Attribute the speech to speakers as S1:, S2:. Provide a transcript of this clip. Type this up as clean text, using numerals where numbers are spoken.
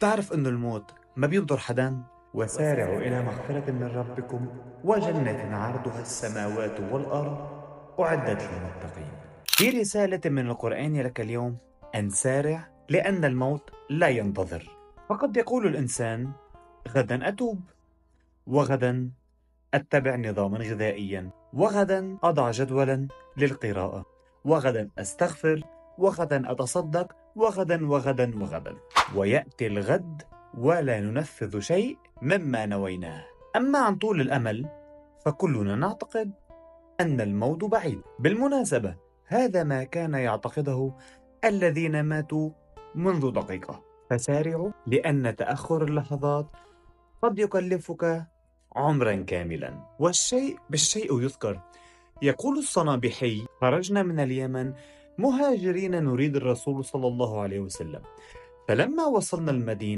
S1: تعرف أنه الموت ما بينطر حدا؟ وسارعوا إلى مغفرة من ربكم وجنة عرضها السماوات والأرض أعدت للمتقين. في رسالة من القرآن لك اليوم أن سارع، لأن الموت لا ينتظر. فقد يقول الإنسان: غدا أتوب، وغدا أتبع نظاما غذائيا، وغدا أضع جدولا للقراءة، وغدا أستغفر، وغدا أتصدق، وغدا وغدا وغدا، ويأتي الغد ولا ننفذ شيء مما نويناه. أما عن طول الأمل فكلنا نعتقد أن الموت بعيد. بالمناسبة، هذا ما كان يعتقده الذين ماتوا منذ دقيقة. فسارعوا، لأن تأخر اللحظات قد يكلفك عمرا كاملا. والشيء بالشيء يذكر. يقول الصنابحي: خرجنا من اليمن مهاجرين نريد الرسول صلى الله عليه وسلم، فلما وصلنا المدينة